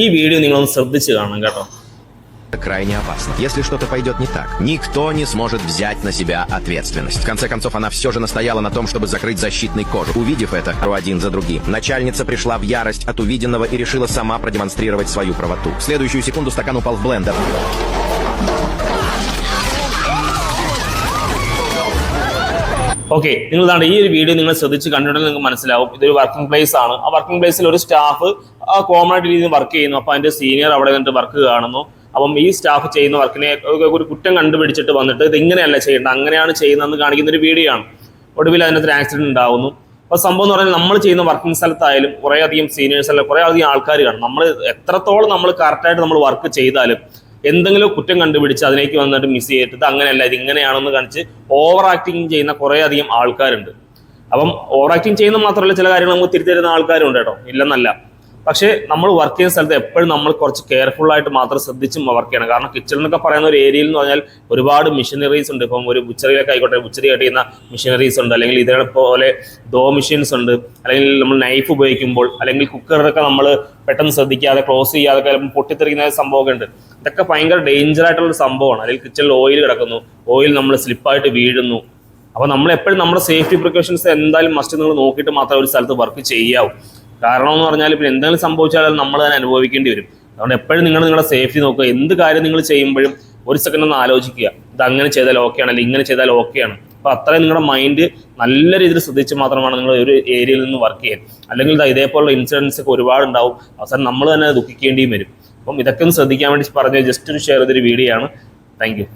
ഈ വീഡിയോ നിങ്ങളൊന്ന് ശ്രദ്ധിച്ച് കാണണം കേട്ടോ. Крайне опасно. Если что-то пойдет не так, никто не сможет взять на себя ответственность. В конце концов, она все же настояла на том, чтобы закрыть защитный кожух. Увидев это, один за другим, начальница пришла в ярость от увиденного и решила сама продемонстрировать свою правоту. В следующую секунду стакан упал в блендер. ഓക്കെ, നിങ്ങളാണ് ഈ ഒരു വീഡിയോ നിങ്ങൾ ശ്രദ്ധിച്ച് കണ്ടിട്ടുണ്ടെങ്കിൽ നിങ്ങൾക്ക് മനസ്സിലാവും ഇതൊരു വർക്കിംഗ് പ്ലേസ് ആണ്. ആ വർക്കിംഗ് പ്ലേസിൽ ഒരു സ്റ്റാഫ് കോമൺ ആയിട്ട് രീതിയിൽ വർക്ക് ചെയ്യുന്നു. അപ്പോൾ അതിന്റെ സീനിയർ അവിടെ നിന്നിട്ട് വർക്ക് കാണുന്നു. അപ്പം ഈ സ്റ്റാഫ് ചെയ്യുന്ന വർക്കിനെ ഒരു കുറ്റം കണ്ടുപിടിച്ചിട്ട് വന്നിട്ട് ഇത് ഇങ്ങനെയല്ല ചെയ്യേണ്ടത്, അങ്ങനെയാണ് ചെയ്യുന്നതെന്ന് കാണിക്കുന്ന ഒരു വീഡിയോ ആണ്. ഒടുവിൽ അതിനകത്ത് ഒരു ആക്സിഡന്റ് ഉണ്ടാവുന്നു. അപ്പോൾ സംഭവം എന്ന് പറഞ്ഞാൽ നമ്മൾ ചെയ്യുന്ന വർക്കിംഗ് സ്ഥലത്തായാലും കുറേ അധികം സീനിയേഴ്സ് അല്ല കുറേ അധികം ആൾക്കാർ കാണും. നമ്മൾ എത്രത്തോളം നമ്മൾ കറക്റ്റായിട്ട് നമ്മൾ വർക്ക് ചെയ്താലും എന്തെങ്കിലും കുറ്റം കണ്ടുപിടിച്ച് അതിലേക്ക് വന്നിട്ട് മിസ് ചെയ്തിട്ട് അങ്ങനെയല്ല ഇത് ഇങ്ങനെയാണെന്ന് കാണിച്ച് ഓവർ ആക്ടിങ് ചെയ്യുന്ന കുറേ അധികം ആൾക്കാരുണ്ട്. അപ്പം ഓവർ ആക്ടിങ് ചെയ്യുന്ന മാത്രമല്ല, ചില കാര്യങ്ങൾ നമുക്ക് തിരിച്ചറിയുന്ന ആൾക്കാരുണ്ട് കേട്ടോ, ഇല്ലെന്നല്ല. പക്ഷേ നമ്മൾ വർക്ക് ചെയ്യുന്ന സ്ഥലത്ത് എപ്പോഴും നമ്മൾ കുറച്ച് കെയർഫുൾ ആയിട്ട് മാത്രം ശ്രദ്ധിച്ചും വർക്ക് ചെയ്യണം. കാരണം കിച്ചൺ എന്നൊക്കെ പറയുന്ന ഒരു ഏരിയയിൽ എന്ന് പറഞ്ഞാൽ ഒരുപാട് മെഷീനറീസ് ഉണ്ട്. ഇപ്പം ഒരു ബുച്ചറിയിലൊക്കെ ആയിക്കോട്ടെ, ബുച്ചറി കട്ട് ചെയ്യുന്ന മെഷീനറീസ് ഉണ്ട്, അല്ലെങ്കിൽ ഇതേപോലെ ഡോ മെഷീൻസ് ഉണ്ട്, അല്ലെങ്കിൽ നമ്മൾ നൈഫ് ഉപയോഗിക്കുമ്പോൾ, അല്ലെങ്കിൽ കുക്കറൊക്കെ നമ്മൾ പെട്ടെന്ന് ശ്രദ്ധിക്കാതെ ക്ലോസ് ചെയ്യാതെ പൊട്ടിത്തെറിക്കുന്ന സംഭവമൊക്കെ ഉണ്ട്. ഇതൊക്കെ ഭയങ്കര ഡേഞ്ചർ ആയിട്ടുള്ള സംഭവമാണ്. അല്ലെങ്കിൽ കിച്ചണിൽ ഓയിൽ കിടക്കുന്നു, ഓയിൽ നമ്മൾ സ്ലിപ്പായിട്ട് വീഴുന്നു. അപ്പോൾ നമ്മൾ എപ്പോഴും നമ്മുടെ സേഫ്റ്റി പ്രിക്കോഷൻസ് എന്തായാലും മസ്റ്റ് നിങ്ങൾ നോക്കിയിട്ട് മാത്രമേ ഒരു സ്ഥലത്ത് വർക്ക് ചെയ്യാവൂ. കാരണം എന്ന് പറഞ്ഞാൽ പിന്നെ എന്തെങ്കിലും സംഭവിച്ചാലും നമ്മൾ തന്നെ അനുഭവിക്കേണ്ടി വരും. അതുകൊണ്ട് എപ്പോഴും നിങ്ങൾ നിങ്ങളുടെ സേഫ്റ്റി നോക്കുക. എന്ത് കാര്യം നിങ്ങൾ ചെയ്യുമ്പോഴും ഒരു സെക്കൻഡ് ഒന്ന് ആലോചിക്കുക, ഇത് അങ്ങനെ ചെയ്താൽ ഓക്കെയാണ് അല്ലെങ്കിൽ ഇങ്ങനെ ചെയ്താൽ ഓക്കെയാണ്. അപ്പോൾ അത്രയും നിങ്ങളുടെ മൈൻഡ് നല്ല രീതിയിൽ ശ്രദ്ധിച്ച് മാത്രമാണ് നിങ്ങൾ ഒരു ഏരിയയിൽ നിന്ന് വർക്ക് ചെയ്യാൻ. അല്ലെങ്കിൽ ഇതേപോലുള്ള ഇൻസിഡൻസ് ഒക്കെ ഒരുപാടുണ്ടാവും. അവസാനം നമ്മൾ തന്നെ ദുഃഖിക്കേണ്ടിയും വരും. അപ്പം ഇതൊക്കെ ഒന്ന് ശ്രദ്ധിക്കാൻ വേണ്ടി പറഞ്ഞ ജസ്റ്റ് ഒരു ഷെയർ ചെയ്തൊരു വീഡിയോ ആണ്. Thank you.